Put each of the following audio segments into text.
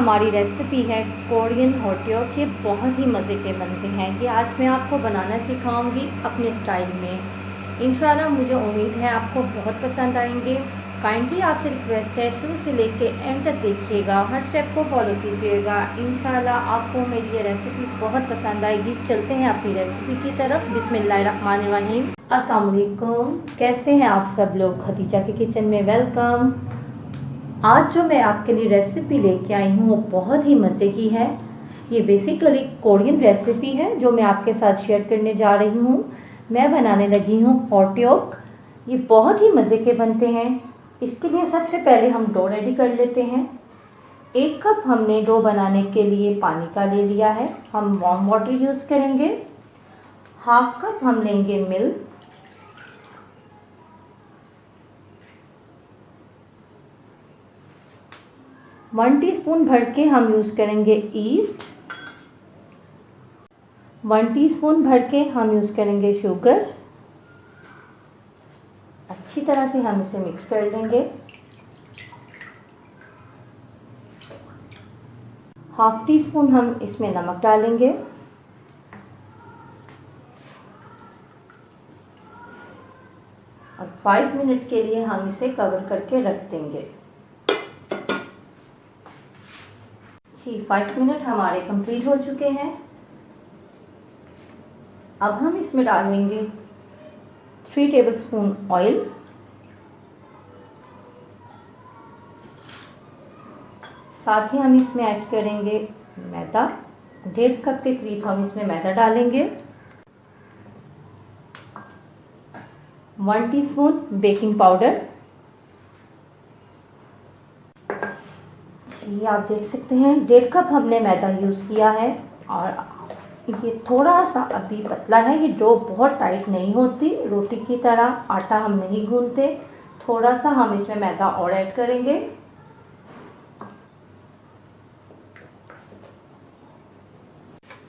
हमारी रेसिपी है Korean hot dog. ये बहुत ही मज़े के बनते हैं। ये आज मैं आपको बनाना सिखाऊंगी अपने स्टाइल में। इंशाल्लाह मुझे उम्मीद है आपको बहुत पसंद आएंगे। काइंडली आपसे रिक्वेस्ट है शुरू से लेके एंड तक देखिएगा, हर स्टेप को फॉलो कीजिएगा। इंशाल्लाह आपको मेरी ये रेसिपी बहुत पसंद आएगी। चलते हैं अपनी रेसिपी की तरफ। बिस्मिल्लाहिर्रहमानिर्रहीम। अस्सलाम वालेकुम, कैसे हैं आप सब लोग? खदीजा के किचन में वेलकम। आज जो मैं आपके लिए रेसिपी लेके आई हूँ वो बहुत ही मज़े की है। ये बेसिकली कोरियन रेसिपी है जो मैं आपके साथ शेयर करने जा रही हूँ। मैं बनाने लगी हूँ हॉट डॉग। ये बहुत ही मज़े के बनते हैं। इसके लिए सबसे पहले हम डो रेडी कर लेते हैं। 1 कप हमने डो बनाने के लिए पानी का ले लिया है। हम वार्म वाटर यूज़ करेंगे। 1/2 कप हम लेंगे मिल्क। 1 टीस्पून भर के हम यूज़ करेंगे ईस्ट। 1 टीस्पून भर के हम यूज़ करेंगे शुगर। अच्छी तरह से हम इसे मिक्स कर लेंगे। 1/2 टीस्पून हम इसमें नमक डालेंगे। और 5 मिनट के लिए हम इसे कवर करके रख देंगे। 5 मिनट हमारे कंप्लीट हो चुके हैं। अब हम इसमें डालेंगे 3 टेबलस्पून ऑयल। साथ ही हम इसमें ऐड करेंगे मैदा। 1.5 कप के करीब हम इसमें मैदा डालेंगे। 1 टीस्पून बेकिंग पाउडर। ये आप देख सकते हैं 1.5 कप हमने मैदा यूज़ किया है। और ये थोड़ा सा अभी पतला है। ये डो बहुत टाइट नहीं होती, रोटी की तरह आटा हम नहीं गूंथते। थोड़ा सा हम इसमें मैदा और ऐड करेंगे।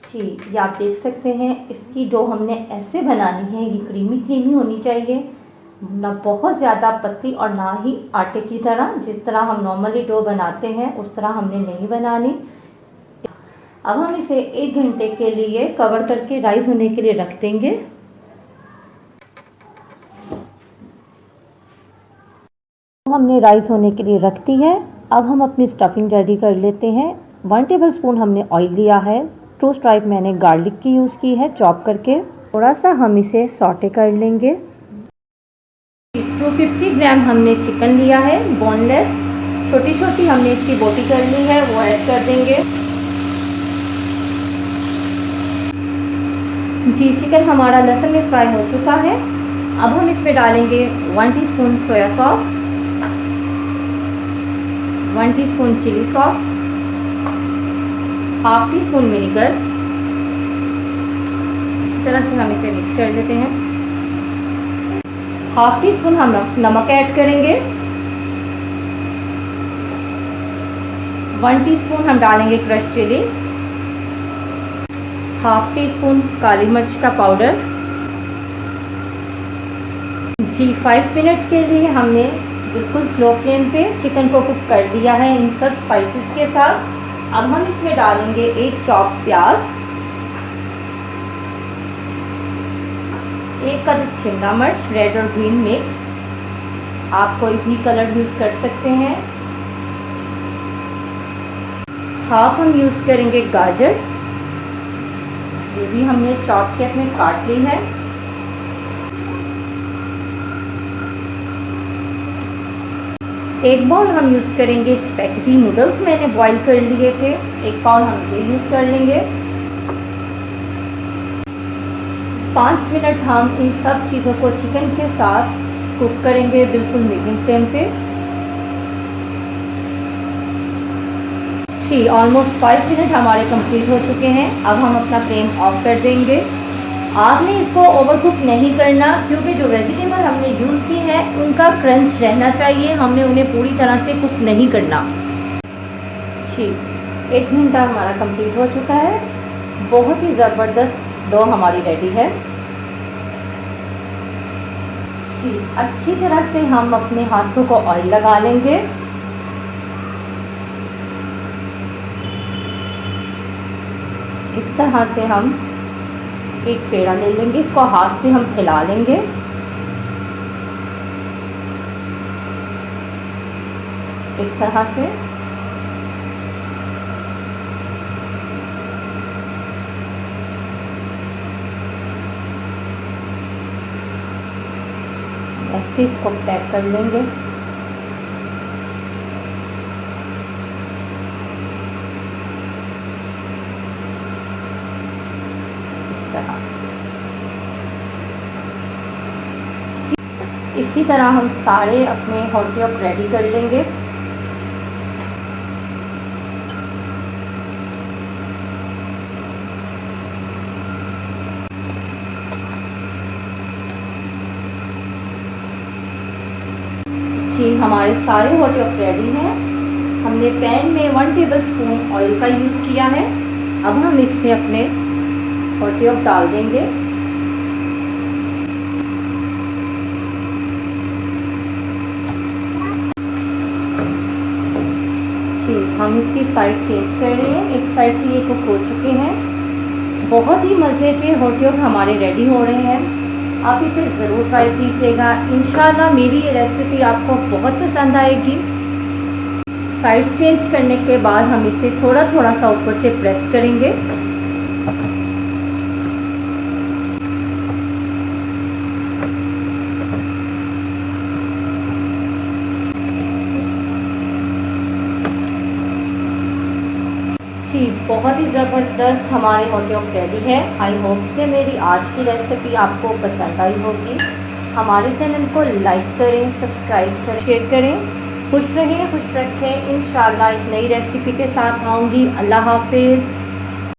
जी, ये आप देख सकते हैं इसकी डो हमने ऐसे बनानी है। ये क्रीमी क्रीमी होनी चाहिए, ना बहुत ज़्यादा पतली और ना ही आटे की तरह। जिस तरह हम नॉर्मली डो बनाते हैं उस तरह हमने नहीं बनानी। अब हम इसे 1 घंटे के लिए कवर करके राइस होने के लिए रख देंगे। हमने राइस होने के लिए रख दी है। अब हम अपनी स्टफिंग रेडी कर लेते हैं। 1 टेबलस्पून हमने ऑयल लिया है। 2 स्ट्राइप मैंने गार्लिक की यूज़ की है चॉप करके। थोड़ा सा हम इसे सॉटे कर लेंगे। 250 ग्राम हमने चिकन लिया है बोनलेस। छोटी छोटी हमने इसकी बोटी कर ली है, वो ऐड कर देंगे। जी, चिकन हमारा लहसुन में फ्राई हो चुका है। अब हम इसमें डालेंगे 1 teaspoon soya sauce, 1 teaspoon chilli sauce, 1/2 teaspoon vinegar. इस तरह से हम इसे मिक्स कर लेते हैं। 1/2 टीस्पून हम नमक ऐड करेंगे। 1 टीस्पून हम डालेंगे क्रश चिली। 1/2 टीस्पून काली मिर्च का पाउडर। जी, 5 मिनट के लिए हमने बिल्कुल स्लो फ्लेम पे चिकन को कुक कर दिया है इन सब स्पाइसेस के साथ। अब हम इसमें डालेंगे 1 चॉप प्याज, 1 अदद शिमला मिर्च, रेड और ग्रीन मिक्स। आप कोई भी कलर यूज़ कर सकते हैं। 1/2 हम यूज़ करेंगे गाजर। ये भी हमने चॉप शेप में काट ली है। 1 बाउल हम यूज़ करेंगे स्पैगेटी नूडल्स। मैंने बॉईल कर लिए थे। 1 बाउल हम ये यूज़ कर लेंगे। 5 मिनट हम इन सब चीज़ों को चिकन के साथ कुक करेंगे बिल्कुल मीडियम फ्लेम पे। जी, ऑलमोस्ट 5 मिनट हमारे कंप्लीट हो चुके हैं। अब हम अपना फ्लेम ऑफ कर देंगे। आपने इसको ओवर कुक नहीं करना, क्योंकि जो वेजिटेबल हमने यूज़ की है उनका क्रंच रहना चाहिए। हमने उन्हें पूरी तरह से कुक नहीं करना। जी, 1 घंटा हमारा कंप्लीट हो चुका है। बहुत ही ज़बरदस्त डो हमारी रेडी है। जी, अच्छी तरह से हम अपने हाथों को ऑयल लगा लेंगे। इस तरह से हम एक पेड़ा ले लेंगे, इसको हाथ पे हम फैला लेंगे। इस तरह से ऐसे इसको पैक कर लेंगे। इस तरह इसी तरह हम सारे अपने हॉट केक रेडी कर लेंगे। जी हमारे सारे हॉट केक रेडी हैं। हमने पैन में 1 टेबलस्पून ऑयल का यूज़ किया है। अब हम इसमें अपने हॉट केक डाल देंगे। जी हम इसकी साइड चेंज कर रहे हैं। एक साइड से ये कुक हो चुके हैं। बहुत ही मज़े के हॉट केक हमारे रेडी हो रहे हैं। आप इसे ज़रूर ट्राई कीजिएगा। इंशाल्लाह मेरी ये रेसिपी आपको बहुत पसंद आएगी। साइड चेंज करने के बाद हम इसे थोड़ा थोड़ा सा ऊपर से प्रेस करेंगे। जी बहुत ही ज़बरदस्त हमारे हॉट केक रेडी है। आई होप कि मेरी आज की रेसिपी आपको पसंद आई होगी। हमारे चैनल को लाइक करें, सब्सक्राइब करें, शेयर करें। खुश रहें, खुश रखें। इंशाल्लाह एक नई रेसिपी के साथ आऊँगी। अल्लाह हाफिज़।